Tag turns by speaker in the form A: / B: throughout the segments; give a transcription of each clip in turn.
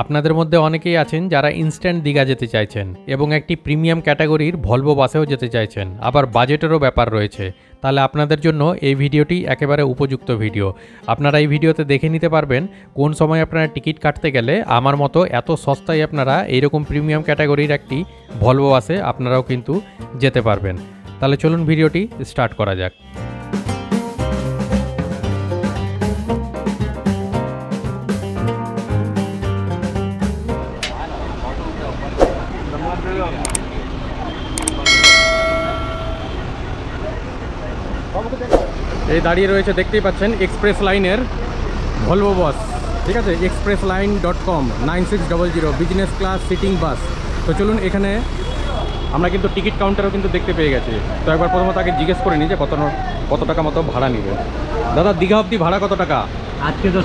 A: আপনাদের মধ্যে অনেকেই আছেন যারা ইনস্ট্যান্ট দীঘা যেতে চাইছেন এবং একটি প্রিমিয়াম ক্যাটাগরির ভলভো বাসেও যেতে চাইছেন, আবার বাজেটেরও ব্যাপার রয়েছে। তাহলে আপনাদের জন্য এই ভিডিওটি একেবারে উপযুক্ত ভিডিও। আপনারা এই ভিডিওতে দেখে নিতে পারবেন কোন সময় আপনারা টিকিট কাটতে গেলে আমার মতো এত সস্তায় আপনারা এইরকম প্রিমিয়াম ক্যাটাগরির একটি ভলভো বাসে আপনারাও কিন্তু যেতে পারবেন। তাহলে চলুন ভিডিওটি স্টার্ট করা যাক। এই দাঁড়িয়ে রয়েছে, দেখতেই পাচ্ছেন, এক্সপ্রেস লাইনের ভলভো বাস। ঠিক আছে, expresslines.com 9600 বিজনেস ক্লাস সিটিং বাস। তো চলুন, এখানে আমরা কিন্তু টিকিট কাউন্টারও কিন্তু দেখতে পেয়ে গেছি। তো একবার প্রথমত আগে জিজ্ঞেস করে নিই যে কত টাকা মতো ভাড়া নেবে। দাদা, দীঘা অবধি ভাড়া কত টাকা?
B: আজকে তো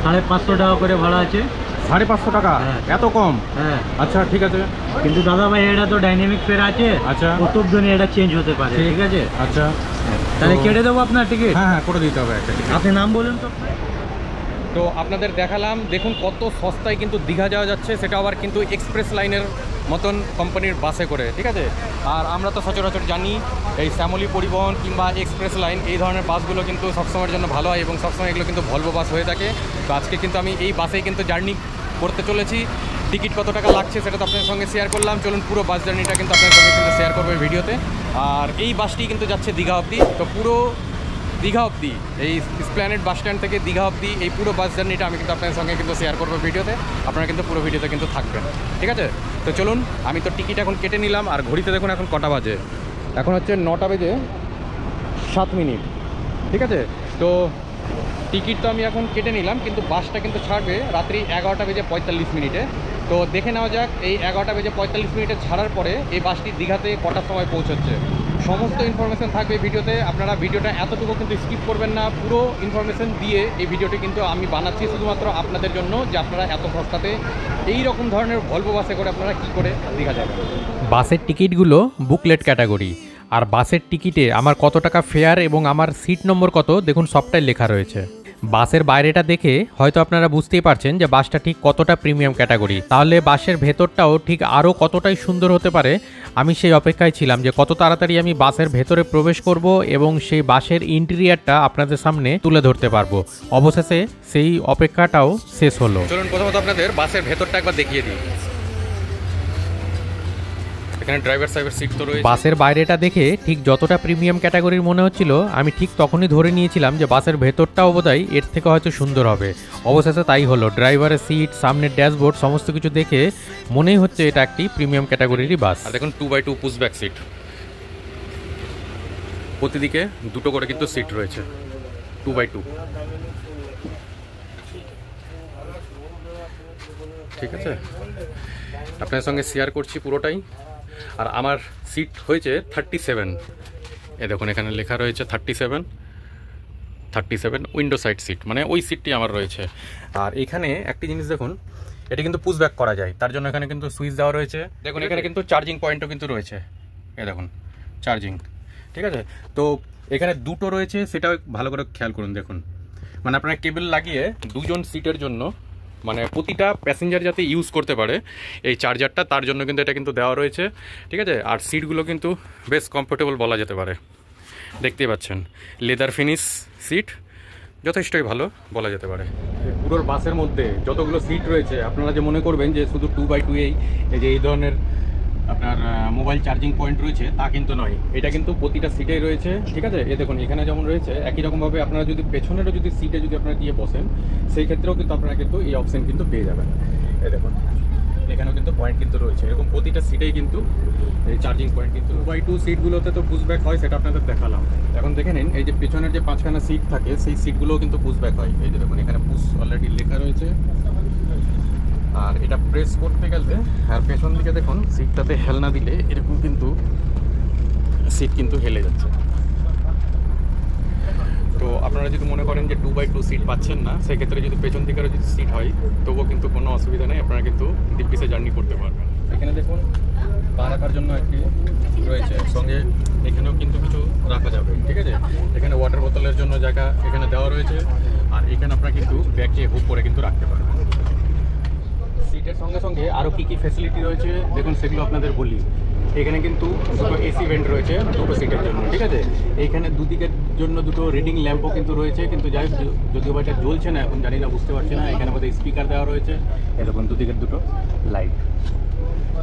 B: 550 টাকা করে ভাড়া আছে।
A: 550 টাকা? এত কম?
B: হ্যাঁ।
A: আচ্ছা, ঠিক আছে।
B: কিন্তু দাদা ভাই, এটা তো ডাইনামিক ফেয়ার আছে।
A: আচ্ছা,
B: কতক জনে এটা চেঞ্জ হতে পারে। ঠিক আছে,
A: আচ্ছা,
B: তাহলে কেটে দেবো আপনার টিকিট।
A: হ্যাঁ, করে দিতে হবে একটা টিকিট।
B: আপনি নাম বলুন তো।
A: তো আপনাদের দেখালাম, দেখুন কত সস্তায় কিন্তু দীঘা যাওয়া যাচ্ছে, সেটা আবার কিন্তু এক্সপ্রেস লাইনের মতন কোম্পানির বাসে করে। ঠিক আছে, আর আমরা তো সচরাচর জানি এই শ্যামলী পরিবহন কিংবা এক্সপ্রেস লাইন এই ধরনের বাসগুলো কিন্তু সবসময়ের জন্য ভালো হয় এবং সবসময় এগুলো কিন্তু ভলভো বাস হয়ে থাকে। তো আজকে কিন্তু আমি এই বাসেই কিন্তু জার্নি করতে চলেছি। টিকিট কত টাকা লাগছে সেটা তো আপনাদের সঙ্গে শেয়ার করলাম। চলুন, পুরো বাস জার্নিটা কিন্তু আপনাদের সঙ্গে কিন্তু শেয়ার করবো এই ভিডিওতে। আর এই বাসটি কিন্তু যাচ্ছে দীঘা অবধি। তো পুরো দীঘা অবধি, এই এসপ্ল্যানেড বাস স্ট্যান্ড থেকে দীঘা অবধি এই পুরো বাস জার্নিটা আমি কিন্তু আপনাদের সঙ্গে কিন্তু শেয়ার করবো ভিডিওতে। আপনারা কিন্তু পুরো ভিডিওতে কিন্তু থাকবেন। ঠিক আছে, তো চলুন, আমি তো টিকিট এখন কেটে নিলাম। আর ঘড়িতে দেখুন এখন কটা বাজে, এখন হচ্ছে 9টা বেজে 7 মিনিট। ঠিক আছে, তো টিকিট তো আমি এখন কেটে নিলাম, কিন্তু বাসটা কিন্তু ছাড়বে রাত্রি 11টা বেজে 45 মিনিটে। তো দেখে নেওয়া যাক এই 11টা বেজে 45 মিনিটে ছাড়ার পরে এই বাসটি দীঘাতে কটার সময় পৌঁছচ্ছে। সমস্ত ইনফরমেশন থাকবে ভিডিওতে। আপনারা ভিডিওটা এতটুকু কিন্তু স্কিপ করবেন না, পুরো ইনফরমেশন দিয়ে এই ভিডিওটি কিন্তু আমি বানাচ্ছি শুধুমাত্র আপনাদের জন্য, যে আপনারা এত সস্তাতে এই রকম ধরনের ভলভো বাসে করে আপনারা কী করে দীঘা যাবেন। বাসের টিকিটগুলো বুকলেট ক্যাটাগরি, আর বাসের টিকিটে আমার কত টাকা ফেয়ার এবং আমার সিট নম্বর কত দেখুন সবটাই লেখা রয়েছে। বাসের বাইরেটা দেখে হয়তো আপনারা বুঝতেই পারছেন যে বাসটা ঠিক কতটা প্রিমিয়াম ক্যাটাগরি, তাহলে বাসের ভেতরটাও ঠিক আরও কতটাই সুন্দর হতে পারে। আমি সেই অপেক্ষায় ছিলাম যে কত তাড়াতাড়ি আমি বাসের ভেতরে প্রবেশ করব এবং সেই বাসের ইন্টেরিয়ারটা আপনাদের সামনে তুলে ধরতে পারবো। অবশেষে সেই অপেক্ষাটাও শেষ হলো। চলুন, প্রথমত আপনাদের বাসের ভেতরটা একবার দেখিয়ে দিই। ড্রাইভার সাইডের সিট তো রয়েছে। বাসের বাইরেটা দেখে ঠিক যতটা প্রিমিয়াম ক্যাটাগরির মনে হচ্ছিল, আমি ঠিক তখনই ধরে নিয়েছিলাম যে বাসের ভেতরটাও বোধহয় এর থেকে হয়তো সুন্দর হবে। অবশেষে তাই হলো। ড্রাইভারের সিট, সামনের ড্যাশবোর্ড সমস্ত কিছু দেখে মনেই হচ্ছে এটা একটি প্রিমিয়াম ক্যাটাগরিরই বাস। আর দেখুন 2x2 পুশব্যাক সিট, প্রতিদিকে দুটো করে কিন্তু সিট রয়েছে, 2x2। ঠিক আছে, আপনার সঙ্গে শেয়ার করছি পুরোটাই। আর আমার সিট হয়েছে 37। এ দেখুন এখানে লেখা রয়েছে 37 উইন্ডো সাইড সিট, মানে ওই সিটটি আমার রয়েছে। আর এখানে একটি জিনিস দেখুন, এটা কিন্তু পুশ ব্যাক করা যায়, তার জন্য এখানে কিন্তু সুইচ দেওয়া রয়েছে। দেখুন এখানে কিন্তু চার্জিং পয়েন্টও কিন্তু রয়েছে, এ দেখুন চার্জিং। ঠিক আছে, তো এখানে দুটো রয়েছে, সেটাও ভালো করে খেয়াল করুন। দেখুন, মানে আপনারা কেবল লাগিয়ে দুজন সিটের জন্য, মানে প্রতিটা প্যাসেঞ্জার যাতে ইউজ করতে পারে এই চার্জারটা, তার জন্য কিন্তু এটা কিন্তু দেওয়া রয়েছে। ঠিক আছে, আর সিটগুলো কিন্তু বেশ কমফোর্টেবল বলা যেতে পারে। দেখতেই পাচ্ছেন লেদার ফিনিশ সিট, যথেষ্টই ভালো বলা যেতে পারে। পুরো বাসের মধ্যে যতগুলো সিট রয়েছে আপনারা যে মনে করবেন যে শুধু 2x2 এই যে এই ধরনের আপনার মোবাইল চার্জিং পয়েন্ট রয়েছে, তা কিন্তু নয়। এটা কিন্তু প্রতিটা সিটেই রয়েছে। ঠিক আছে, এ দেখুন এখানে যেমন রয়েছে, একই রকমভাবে আপনারা যদি পেছনেরও যদি সিটে যদি আপনারা গিয়ে বসেন, সেই ক্ষেত্রেও কিন্তু আপনারা কিন্তু এই অপশন কিন্তু পেয়ে যাবেন। এ দেখুন এখানেও কিন্তু পয়েন্ট কিন্তু রয়েছে, এরকম প্রতিটা সিটেই কিন্তু এই চার্জিং পয়েন্ট কিন্তু। 2x2 সিটগুলোতে তো পুশব্যাক হয়, সেটা আপনাদের দেখালাম। এখন দেখে নিন, এই যে পেছনের যে 5খানা সিট থাকে, সেই সিটগুলোও কিন্তু পুশব্যাক হয়। এই যে দেখুন এখানে পুশ অলরেডি লেখা রয়েছে। আর এটা প্রেস করতে গেলে, আর পেছন দিকে দেখুন সিটটাতে হেলনা দিলে এরকম কিন্তু সিট কিন্তু হেলে যাচ্ছে। তো আপনারা যদি মনে করেন যে 2x2 সিট পাচ্ছেন না, সেক্ষেত্রে যদি পেছন দিকেরও যদি সিট হয় তবুও কিন্তু কোনো অসুবিধা নেই, আপনারা কিন্তু দিব্যিসে জার্নি করতে পারবেন। এখানে দেখুন পা রাখার জন্য একটি রয়েছে, সঙ্গে এখানেও কিন্তু কিছু রাখা যাবে। ঠিক আছে, এখানে ওয়াটার বোতলের জন্য জায়গা এখানে দেওয়া রয়েছে, আর এখানে আপনারা কিন্তু ব্যাগকে হুক করে কিন্তু রাখতে পারবেন। এর সঙ্গে সঙ্গে আরও কী কী ফ্যাসিলিটি রয়েছে দেখুন, সেগুলো আপনাদের বলি। এখানে কিন্তু দুটো এসি ভেন্ট রয়েছে দুটো সিটের জন্য, ঠিক আছে। এইখানে দুদিকের জন্য দুটো রিডিং ল্যাম্পও কিন্তু রয়েছে, কিন্তু যাই হোক যদিও বা এটা জ্বলছে না এখন, জানি না, বুঝতে পারছি না। এখানে বোধহয় স্পিকার দেওয়া রয়েছে, এরকম দুদিকের দুটো লাইট।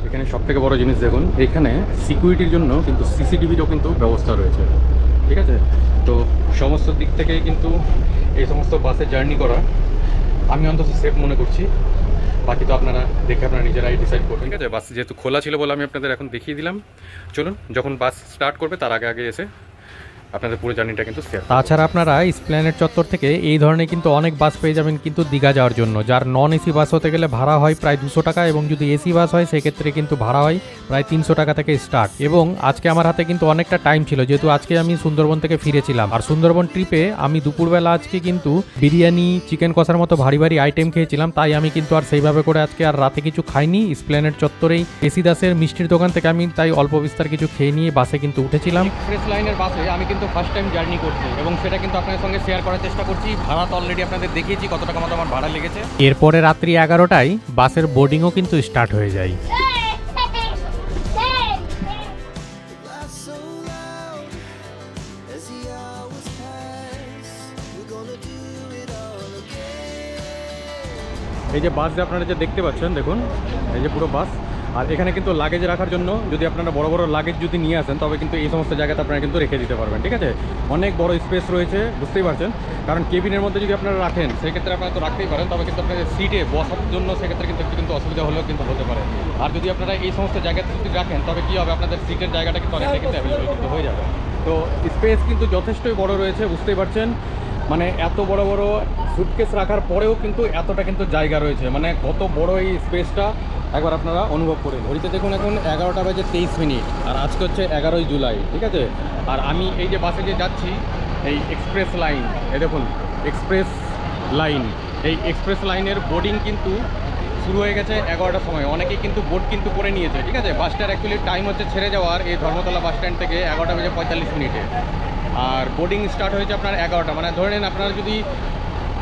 A: এখানে সবথেকে বড় জিনিস দেখুন, এখানে সিকিউরিটির জন্য কিন্তু সিসিটিভিরও কিন্তু ব্যবস্থা রয়েছে, ঠিক আছে। তো সমস্ত দিক থেকে কিন্তু এই সমস্ত বাসে জার্নি করা আমি অন্তত সেফ মনে করছি। বাকি তো আপনারা দেখে আপনারা নিজেরাই ডিসাইড করবেন, ঠিক আছে। বাস যেহেতু খোলা ছিল বলে আমি আপনাদের এখন দেখিয়ে দিলাম। চলুন, যখন বাস স্টার্ট করবে তার আগে এসে আপনাদের পুরো জার্নিটা কিন্তু শেয়ার। তাছাড়া আপনারা এসপ্ল্যানেড চত্বর থেকে এই ধরনের কিন্তু অনেক বাস পেয়ে যাবেন কিন্তু দীঘা যাওয়ার জন্য, যার নন এসি বাস হতে গেলে ভাড়া হয় প্রায় 200 টাকা, এবং যদি এসি বাস হয় সেক্ষেত্রে কিন্তু ভাড়া হয় প্রায় 300 টাকা থেকে স্টার্ট। এবং আজকে আমার হাতে কিন্তু অনেকটা টাইম ছিল, যেহেতু আজকে আমি সুন্দরবন থেকে ফিরেছিলাম। আর সুন্দরবন ট্রিপে আমি দুপুরবেলা আজকে কিন্তু বিরিয়ানি, চিকেন কষার মতো ভারী ভারী আইটেম খেয়েছিলাম, তাই আমি কিন্তু আর সেইভাবে করে আজকে আর রাতে কিছু খাইনি। এসপ্ল্যানেড চত্বরেই এসি দাসের মিষ্টির দোকান থেকে আমি তাই অল্প বিস্তার কিছু খেয়ে নিয়ে বাসে কিন্তু উঠেছিলাম। এক্সপ্রেস লাইনের বাসে আমি কিন্তু ফার্স্ট টাইম জার্নি করছি, এবং সেটা কিন্তু আপনাদের সঙ্গে শেয়ার করার চেষ্টা করছি। ভাড়া তো অলরেডি আপনাদের দেখিয়েছি কত টাকা মতো আমার ভাড়া লেগেছে। এরপরে রাত্রি 11টায় বাসের বোর্ডিংও কিন্তু স্টার্ট হয়ে যায়। এই যে বাস যে আপনারা যে দেখতে পাচ্ছেন, দেখুন এই যে পুরো বাস। আর এখানে কিন্তু লাগেজ রাখার জন্য যদি আপনারা বড় বড় লাগেজ যদি নিয়ে আসেন, তবে কিন্তু এই সমস্ত জায়গাতে আপনারা কিন্তু রেখে দিতে পারবেন, ঠিক আছে। অনেক বড় স্পেস রয়েছে, বুঝতেই পারছেন। কারণ কেবিনের মধ্যে যদি আপনারা রাখেন সেক্ষেত্রে আপনারা তো রাখতেই পারেন, তবে কিন্তু আপনাদের সিটে বসার জন্য সেক্ষেত্রে কিন্তু অসুবিধা হলেও কিন্তু হতে পারে। আর যদি আপনারা এই সমস্ত জায়গাতে যদি রাখেন, তবে কী হবে, আপনাদের সিটের জায়গাটা কিন্তু অনেকটা কিন্তু অ্যাভেলেবেল কিন্তু হয়ে যাবে। তো স্পেস কিন্তু যথেষ্টই বড় রয়েছে, বুঝতেই পারছেন। মানে এত বড় বড় সুটকেস রাখার পরেও কিন্তু এতটা কিন্তু জায়গা রয়েছে, মানে কত বড় এই স্পেসটা একবার আপনারা অনুভব করে। ঘড়িতে দেখুন এখন 11টা বাজে 23 মিনিট, আর আজকে হচ্ছে 11ই জুলাই, ঠিক আছে। আর আমি এই যে বাসে যে যাচ্ছি, এই এক্সপ্রেস লাইন, এই দেখুন এক্সপ্রেস লাইন, এই এক্সপ্রেস লাইনের বোর্ডিং কিন্তু শুরু হয়ে গেছে 11টার সময়। অনেকেই কিন্তু বোর্ড কিন্তু করে নিয়েছে, ঠিক আছে। বাসটার অ্যাকচুয়ালি টাইম হচ্ছে ছেড়ে যাওয়ার এই ধর্মতলা বাস স্ট্যান্ড থেকে 11টা বেজে 45 মিনিটে, আর বোর্ডিং স্টার্ট হয়েছে আপনার 11টা। মানে ধরে নেন আপনারা যদি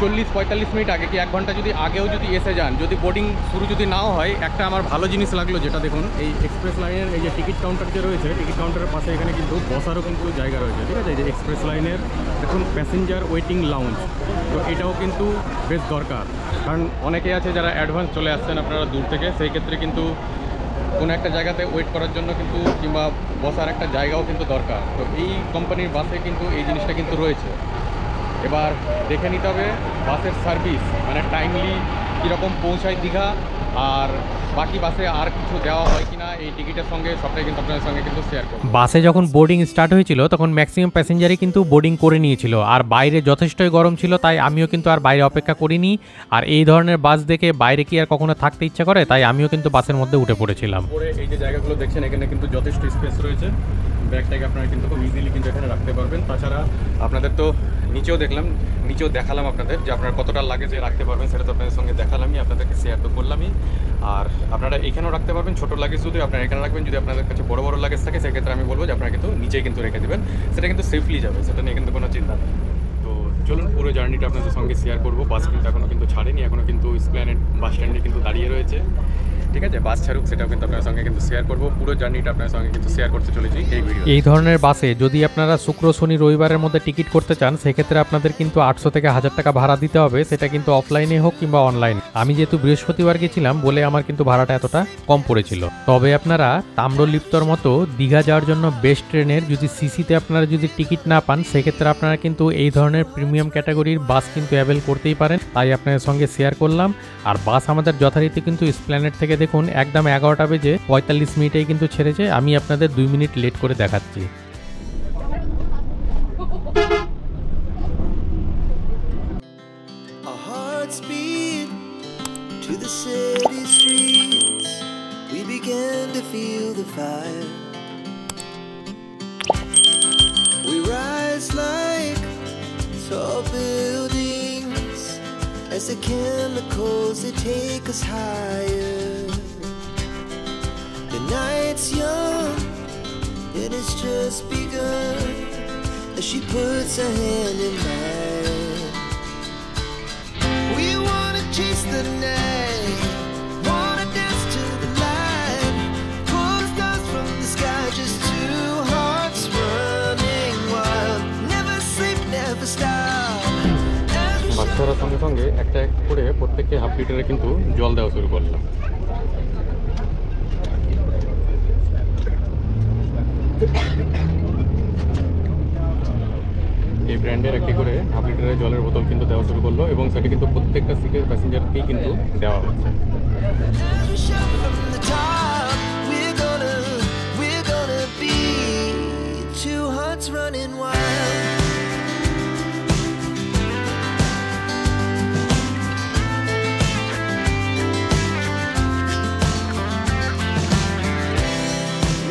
A: 40-45 মিনিট আগে কি 1 ঘন্টা যদি আগেও যদি এসে যান, যদি বোর্ডিং শুরু যদি নাও হয়, একটা আমার ভালো জিনিস লাগলো যেটা দেখুন, এই এক্সপ্রেস লাইনের এই যে টিকিট কাউন্টার যে রয়েছে, টিকিট কাউন্টারের পাশে এখানে কিন্তু বসারও কিন্তু জায়গা রয়েছে, ঠিক আছে। এই যে এক্সপ্রেস লাইনের দেখুন প্যাসেঞ্জার ওয়েটিং লাউঞ্জ, তো এটাও কিন্তু বেশ দরকার। কারণ অনেকে আছে যারা অ্যাডভান্স চলে আসছেন আপনারা দূর থেকে, সেই ক্ষেত্রে কিন্তু কোনো একটা জায়গাতে ওয়েট করার জন্য কিন্তু, কিংবা বসার একটা জায়গাও কিন্তু দরকার। তো এই কোম্পানির বাসে কিন্তু এই জিনিসটা কিন্তু রয়েছে। এবার দেখে নিতে হবে বাসের সার্ভিস, মানে টাইমলি কীরকম পৌঁছায় দীঘা, আর বাকি বাসে আর কিছু দেওয়া হয় কিনা এই টিকিটের সঙ্গে, সবটাই কিন্তু আপনাদের সঙ্গে কিন্তু শেয়ার করব। বাসে যখন বোর্ডিং স্টার্ট হয়েছিল তখন ম্যাক্সিমাম প্যাসেঞ্জারই কিন্তু বোর্ডিং করে নিয়েছিল, আর বাইরে যথেষ্টই গরম ছিল, তাই আমিও কিন্তু আর বাইরে অপেক্ষা করিনি। আর এই ধরনের বাস দেখে বাইরে কি আর কখনো থাকতে ইচ্ছা করে, তাই আমিও কিন্তু বাসের মধ্যে উঠে পড়েছিলাম। পরে এই যে জায়গাগুলো দেখছেন, এখানে কিন্তু যথেষ্ট স্পেস রয়েছে, ব্যাগটাকে আপনারা কিন্তু খুব ইজিলি কিন্তু এখানে রাখতে পারবেন। তাছাড়া আপনাদের তো নিচেও দেখালাম আপনাদের যে আপনারা কতটা লাগেজে রাখতে পারবেন, সেটা তো আপনাদের সঙ্গে দেখালামই, আপনাদেরকে শেয়ার তো করলামই। আর আপনারা এখানেও রাখতে পারবেন ছোটো লাগেজ, যদি আপনারা এখানে রাখবেন। যদি আপনাদের কাছে বড় বড় লাগেজ থাকে সেক্ষেত্রে আমি বলবো যে আপনারা কিন্তু নিচেই কিন্তু রেখে দেবেন, সেটা কিন্তু সেফলি যাবে, সেটা নিয়ে কিন্তু কোনো চিন্তা নেই। তো চলুন পুরো জার্নিটা আপনাদের সঙ্গে শেয়ার করবো। বাস কিন্তু এখনও কিন্তু ছাড়েনি, এখনও কিন্তু এসপ্ল্যানেড বাস স্ট্যান্ডে কিন্তু দাঁড়িয়ে রয়েছে, ঠিক আছে। বাস ছাড়ুক সেটাও কিন্তু আপনার সঙ্গে কিন্তু শেয়ার করবো, পুরো জার্নিটা আপনার সঙ্গে কিন্তু শেয়ার করতে চলেছি এই ভিডিও। এই ধরনের বাসে যদি আপনারা শুক্র, শনি, রবিবারের মধ্যে টিকিট করতে চান, সেক্ষেত্রে আপনাদের কিন্তু 800 থেকে 1000 টাকা ভাড়া দিতে হবে, সেটা কিন্তু অফলাইনে হোক কিংবা অনলাইন। আমি যেহেতু বৃহস্পতিবার গেছিলাম বলে আমার কিন্তু ভাড়াটা এতটা কম পড়েছিল। তবে আপনারা তাম্রলিপ্তর মতো দীঘা যাওয়ার জন্য বেস্ট ট্রেনের যদি সিসিতে আপনারা যদি টিকিট না পান, সেক্ষেত্রে আপনারা কিন্তু এই ধরনের প্রিমিয়াম ক্যাটাগরির বাস কিন্তু অ্যাভেল করতেই পারেন, তাই আপনাদের সঙ্গে শেয়ার করলাম। আর বাস আমাদের যথারীতি কিন্তু এসপ্ল্যানেড থেকে দেখুন একদম 11টা বেজে 45 মিনিটেই কিন্তু ছেড়েছে। আমি আপনাদের 2 মিনিট লেট করে দেখাচ্ছি।
C: As the chemicals they take us higher. The night's young and it's just begun as she puts her hand in mine. We wanna chase the night, wanna
A: সঙ্গে সঙ্গে একটা করে প্রত্যেককে হাফ লিটারে কিন্তু জল দেওয়া শুরু করলাম। এই ব্র্যান্ডের একটি করে হাফ লিটারের জলের বোতল কিন্তু দেওয়া শুরু করলো এবং সেটা কিন্তু প্রত্যেকটা সিটের প্যাসেঞ্জারকেই কিন্তু দেওয়া হচ্ছে।
C: As we shout from the top, we're gonna be two hearts running wild.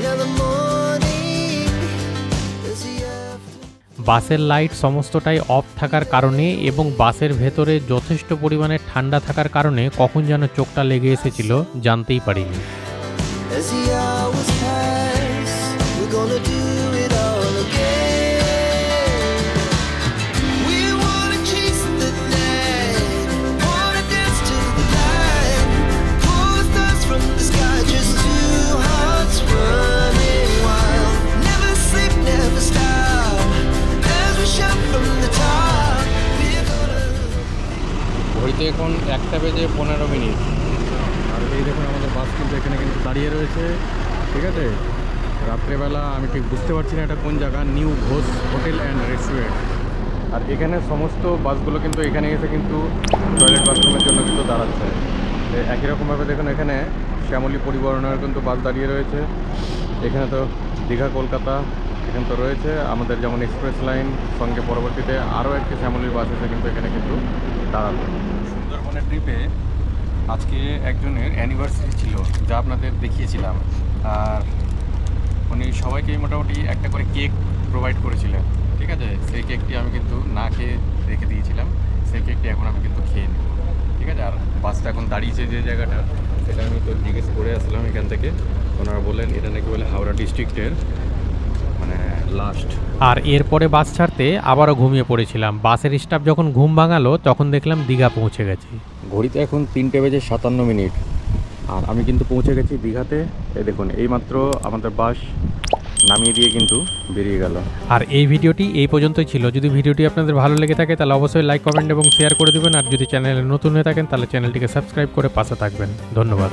C: Now the morning is the afternoon.
D: বাসের লাইট সমস্তটাই অফ থাকার কারণে এবং বাসের ভেতরে যথেষ্ট পরিমাণে ঠান্ডা থাকার কারণে কখন যেন চোখটা লেগে এসেছিল জানতেই পারিনি।
C: As the hours pass, we're gonna do it all again. We wanna chase the night, wanna dance to the light, pull the stars from the sky, just two hearts running wild. Never sleep, never stop, as we shout from the top. We're gonna.
A: ঘড়িতে এখন 1:15 আর এই দেখুন আমাদের বাস কিন্তু এখানে কিন্তু দাঁড়িয়ে রয়েছে, ঠিক আছে। রাত্রেবেলা আমি ঠিক বুঝতে পারছি না এটা কোন জায়গা, new Ghosh hotel and restaurant. আর এখানে সমস্ত বাসগুলো কিন্তু এখানে এসে কিন্তু টয়লেট বাথরুমের জন্য কিন্তু দাঁড়াচ্ছে। একই রকমভাবে দেখুন এখানে শ্যামলী পরিবহনের কিন্তু বাস দাঁড়িয়ে রয়েছে। এখানে তো দীঘা কলকাতা এখানে তো রয়েছে আমাদের যেমন এক্সপ্রেস লাইন, সঙ্গে পরবর্তীতে আরও একটি শ্যামলীর বাস এসে কিন্তু এখানে কিন্তু দাঁড়াবে। সুন্দরবনের ট্রিপে আজকে একজনের অ্যানিভার্সারি ছিল, যা আপনাদের দেখিয়েছিলাম। আর উনি সবাইকেই মোটামুটি একটা করে কেক প্রোভাইড করেছিলেন, ঠিক আছে। সেই কেকটি আমি কিন্তু না খেয়ে রেখে দিয়েছিলাম, সেই কেকটি এখন আমি কিন্তু খেয়ে নিই, ঠিক আছে। আর বাসটা এখন দাঁড়িয়েছে যে জায়গাটা, সেটা আমি তো জিজ্ঞেস করে আসলাম এখান থেকে। ওনারা বললেন এটা নাকি বলে হাওড়া ডিস্ট্রিক্টের মানে লাস্ট।
D: আর এরপরে বাস ছাড়তে আবারও ঘুমিয়ে পড়েছিলাম। বাসের স্টাফ যখন ঘুম ভাঙালো তখন দেখলাম দীঘা পৌঁছে গেছি।
A: ঘড়িতে এখন 3:57 আর আমি কিন্তু পৌঁছে গেছি দীঘাতে। এই দেখুন এইমাত্র আমাদের বাস নামিয়ে দিয়ে কিন্তু বেরিয়ে গেল।
D: আর এই ভিডিওটি এই পর্যন্তই ছিল। যদি ভিডিওটি আপনাদের ভালো লেগে থাকে তাহলে অবশ্যই লাইক, কমেন্ট এবং শেয়ার করে দেবেন। আর যদি চ্যানেলে নতুন হয়ে থাকেন তাহলে চ্যানেলটিকে সাবস্ক্রাইব করে পাশে থাকবেন। ধন্যবাদ।